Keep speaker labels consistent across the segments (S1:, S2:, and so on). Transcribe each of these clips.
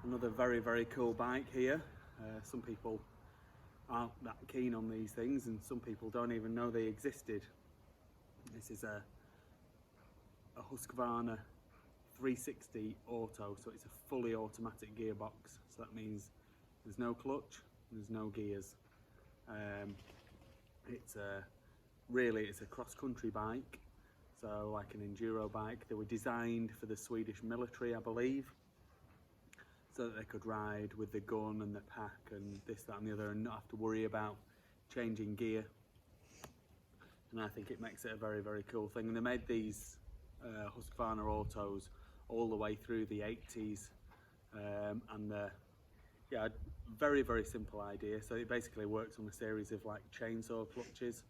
S1: Another very cool bike here. Some people aren't that keen on these things, and some people don't even know they existed. This is a Husqvarna 360 auto, so it's a fully automatic gearbox. So that means there's no clutch, there's no gears. It's a cross-country bike, so like an enduro bike. They were designed for the Swedish military, I believe, so that they could ride with the gun and the pack and this, that and the other, and not have to worry about changing gear. And I think it makes it a very cool thing. And they made these Husqvarna autos all the way through the 80s, and yeah, very simple idea. So it basically works on a series of like chainsaw clutches.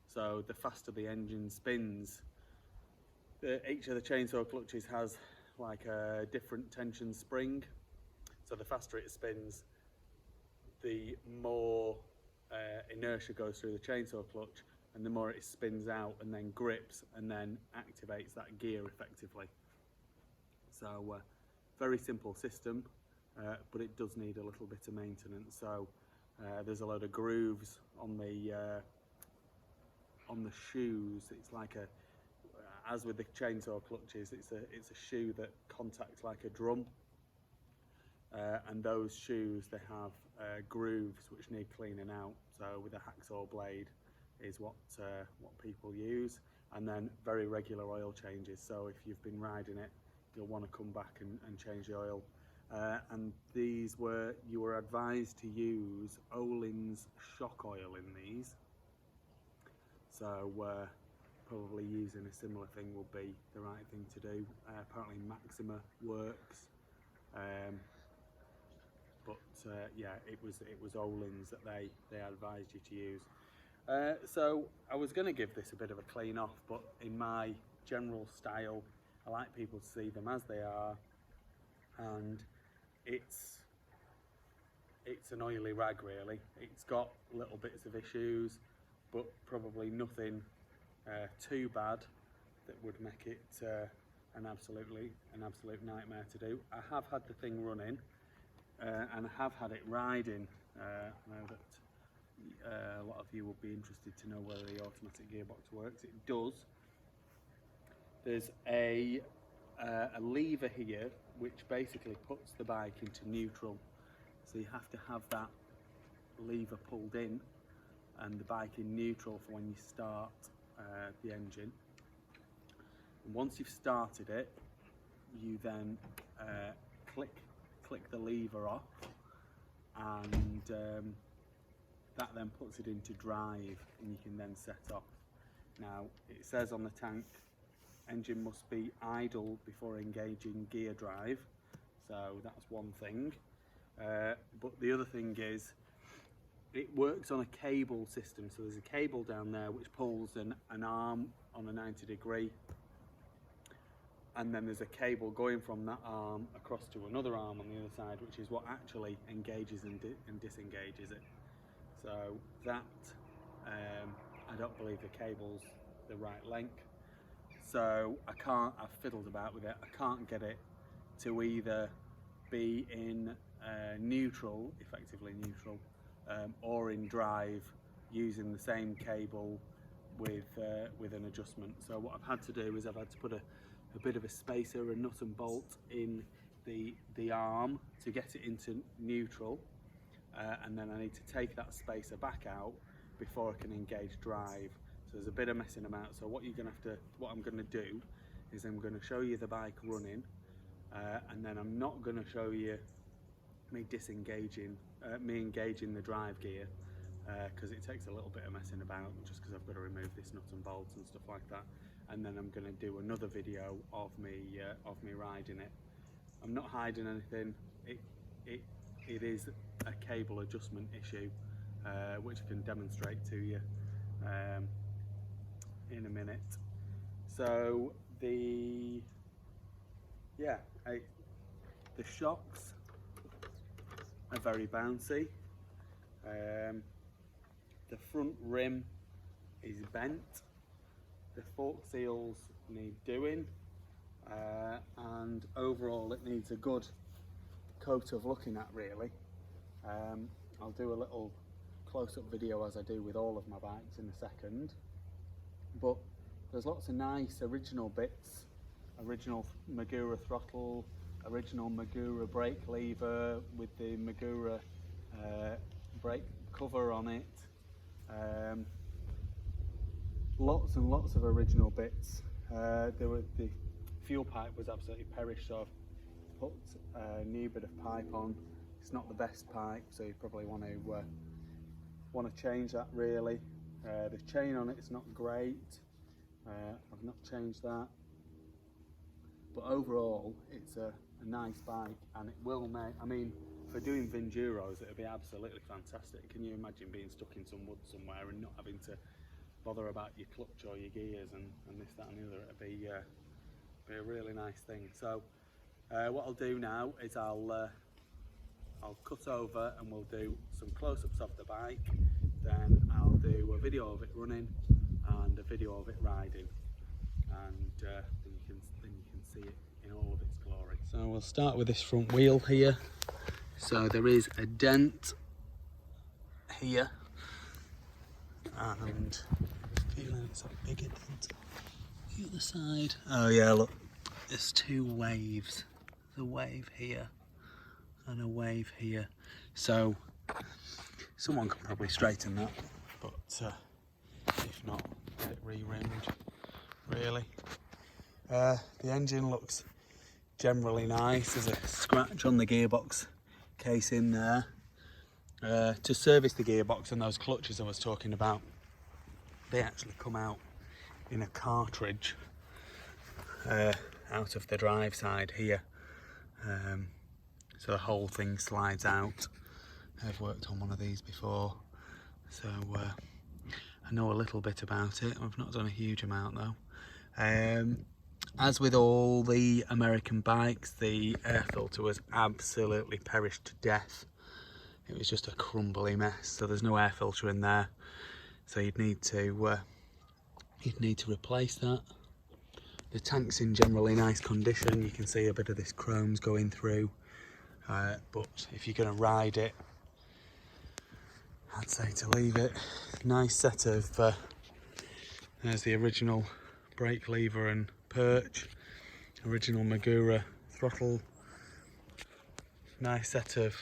S1: So the faster the engine spins, each of the chainsaw clutches has like a different tension spring. So the faster it spins, the more inertia goes through the chainsaw clutch, and the more it spins out and then grips and then activates that gear effectively. So very simple system, but it does need a little bit of maintenance. So there's a load of grooves on the shoes. It's like as with the chainsaw clutches, it's a shoe that contacts like a drum. And those shoes, they have grooves which need cleaning out. So with a hacksaw blade is what people use, and then very regular oil changes. So if you've been riding it, you'll want to come back and change the oil. And you were advised to use Olin's shock oil in these. So probably using a similar thing would be the right thing to do. Apparently Maxima works. But yeah, it was Olin's that they advised you to use. So I was going to give this a bit of a clean off, but in my general style, I like people to see them as they are, and it's an oily rag really. It's got little bits of issues, but probably nothing too bad that would make it an absolute nightmare to do. I have had the thing running. And I have had it riding. I know that a lot of you will be interested to know whether the automatic gearbox works. It does. There's a lever here which basically puts the bike into neutral. So you have to have that lever pulled in and the bike in neutral for when you start the engine. And once you've started it, you then click the lever off, and that then puts it into drive, and you can then set off. Now it says on the tank, engine must be idle before engaging gear drive, so that's one thing. But the other thing is, it works on a cable system. So there's a cable down there which pulls an arm on a 90 degree, and then there's a cable going from that arm across to another arm on the other side, which is what actually engages and disengages it. So that, I don't believe the cable's the right length. So I've fiddled about with it. I can't get it to either be in neutral, effectively neutral, or in drive using the same cable with an adjustment. So what I've had to do is I've had to put a bit of a spacer, a nut and bolt in the arm to get it into neutral, and then I need to take that spacer back out before I can engage drive. So there's a bit of messing about. So what I'm gonna do is I'm gonna show you the bike running, and then I'm not gonna show you me engaging the drive gear, because it takes a little bit of messing about, just because I've got to remove this nut and bolts and stuff like that. And then I'm going to do another video of me riding it. I'm not hiding anything. It is a cable adjustment issue, which I can demonstrate to you in a minute. So the shocks are very bouncy. The front rim is bent. The fork seals need doing, and overall it needs a good coat of looking at really. I'll do a little close-up video as I do with all of my bikes in a second, but there's lots of nice original bits, original Magura throttle, original Magura brake lever with the Magura brake cover on it, lots and lots of original bits. The fuel pipe was absolutely perished, so I've put a new bit of pipe on. It's not the best pipe, so you probably want to change that really. The chain on it's not great. I've not changed that, but overall it's a nice bike, and it will make, I mean, for doing vinduros it'll be absolutely fantastic. Can you imagine being stuck in some wood somewhere and not having to bother about your clutch or your gears and this, that and the other? It'll be a really nice thing. So what I'll do now is I'll cut over and we'll do some close-ups of the bike, then I'll do a video of it running and a video of it riding, and then you can see it in all of its glory. So we'll start with this front wheel here. So there is a dent here, and feeling it's a bigger dent the other side. Oh yeah, look, there's two waves. There's a wave here and a wave here, so someone can probably straighten that, but if not, get it re-rimmed really. The engine looks generally nice. There's a scratch on the gearbox casing there. To service the gearbox and those clutches I was talking about, they actually come out in a cartridge out of the drive side here. So the whole thing slides out. I've worked on one of these before, so I know a little bit about it. I've not done a huge amount though. As with all the American bikes, the air filter was absolutely perished to death. It was just a crumbly mess, so there's no air filter in there. So you'd need to replace that. The tank's in generally nice condition. You can see a bit of this chrome's going through. But if you're going to ride it, I'd say to leave it. Nice set of, there's the original brake lever and perch, original Magura throttle, nice set of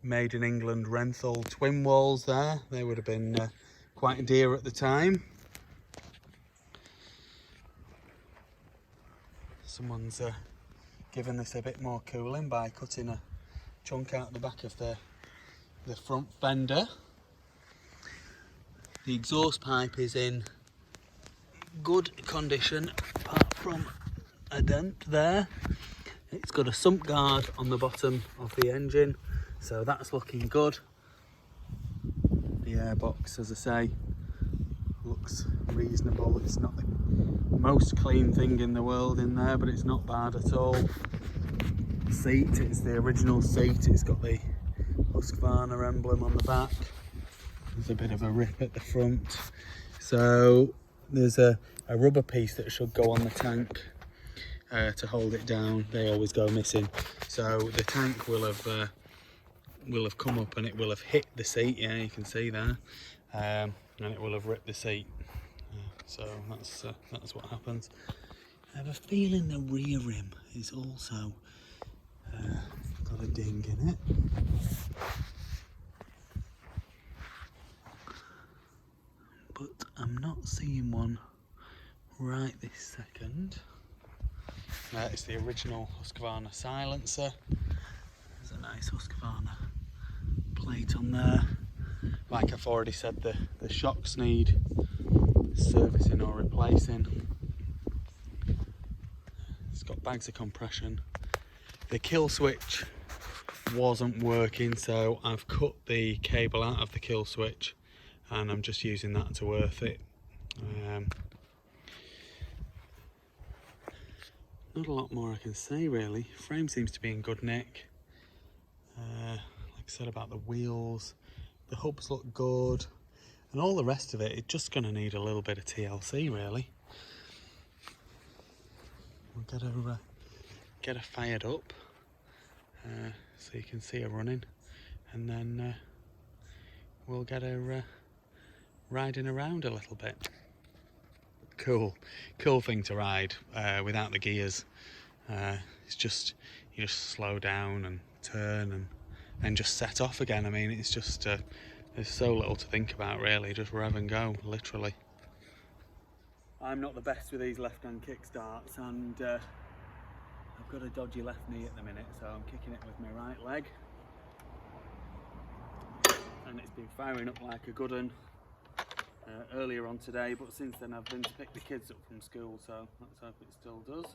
S1: made in England Renthal twin walls there. They would have been quite dear at the time. Someone's given this a bit more cooling by cutting a chunk out the back of the front fender. The exhaust pipe is in good condition apart from a dent there. It's got a sump guard on the bottom of the engine, so that's looking good. The airbox, as I say, looks reasonable. It's not the most clean thing in the world in there, but it's not bad at all. Seat, it's the original seat. It's got the Husqvarna emblem on the back. There's a bit of a rip at the front. So there's a rubber piece that should go on the tank to hold it down. They always go missing. So the tank will have come up and it will have hit the seat. Yeah, you can see there, and it will have ripped the seat. So that's what happens. I have a feeling the rear rim is also got a ding in it. But I'm not seeing one right this second. It's the original Husqvarna silencer. There's a nice Husqvarna plate on there. Like I've already said, the shocks need servicing or replacing. It's got bags of compression. The kill switch wasn't working, so I've cut the cable out of the kill switch and I'm just using that to earth it. Not a lot more I can say really. Frame seems to be in good nick. Like I said about the wheels, the hubs look good, and all the rest of it, it's just going to need a little bit of TLC really. We'll get her fired up. so you can see her running, and then we'll get her riding around a little bit. Cool thing to ride without the gears. It's just, you just slow down and turn and then just set off again. I mean, it's just there's so little to think about really, just rev and go, literally. I'm not the best with these left-hand kickstarts, and I've got a dodgy left knee at the minute, so I'm kicking it with my right leg, and it's been firing up like a good one earlier on today, but since then I've been to pick the kids up from school, so let's hope it still does.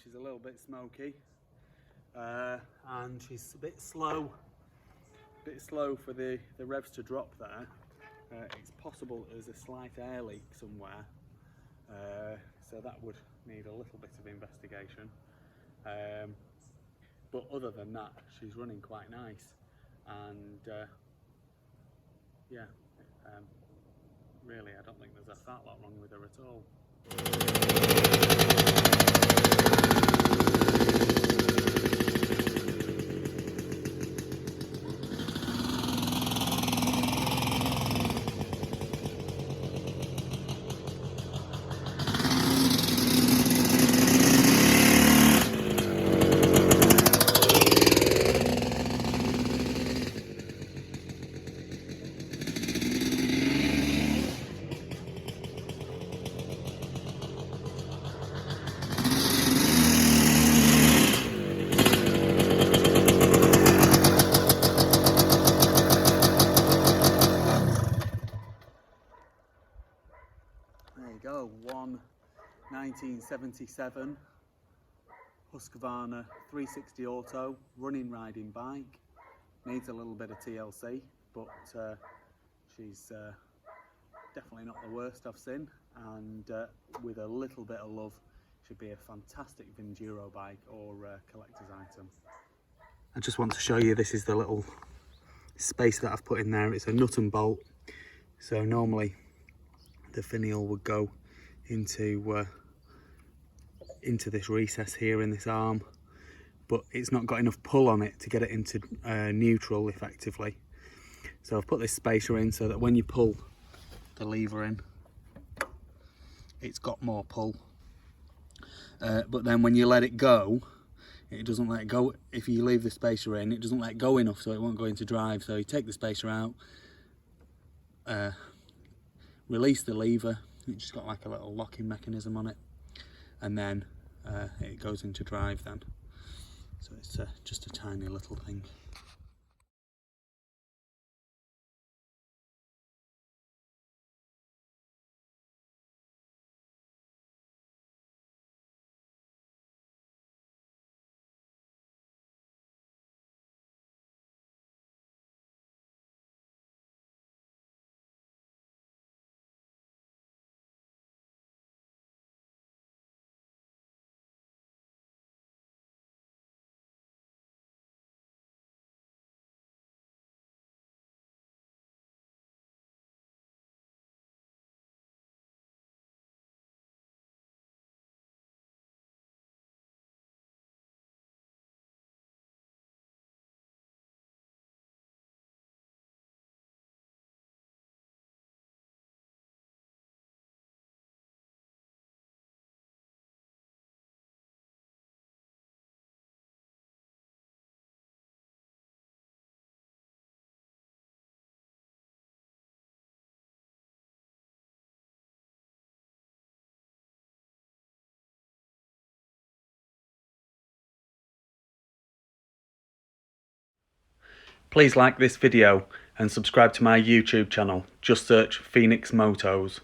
S1: She's a little bit smoky, and she's a bit slow for the revs to drop there. It's possible there's a slight air leak somewhere, so that would need a little bit of investigation, but other than that she's running quite nice, and yeah, really I don't think there's a fat lot wrong with her at all. There you go, one 1977 Husqvarna 360 Auto running riding bike. Needs a little bit of TLC, but she's definitely not the worst I've seen, and with a little bit of love should be a fantastic vinduro bike or collector's item. I just want to show you, this is the little space that I've put in there. It's a nut and bolt, so normally the finial would go into this recess here in this arm, but it's not got enough pull on it to get it into neutral effectively. So I've put this spacer in so that when you pull the lever in, it's got more pull. But then when you let it go, it doesn't let go. If you leave the spacer in, it doesn't let go enough, so it won't go into drive. So you take the spacer out, release the lever, it's just got like a little locking mechanism on it, and then it goes into drive then. So it's just a tiny little thing. Please like this video and subscribe to my YouTube channel. Just search Phoenix Motos.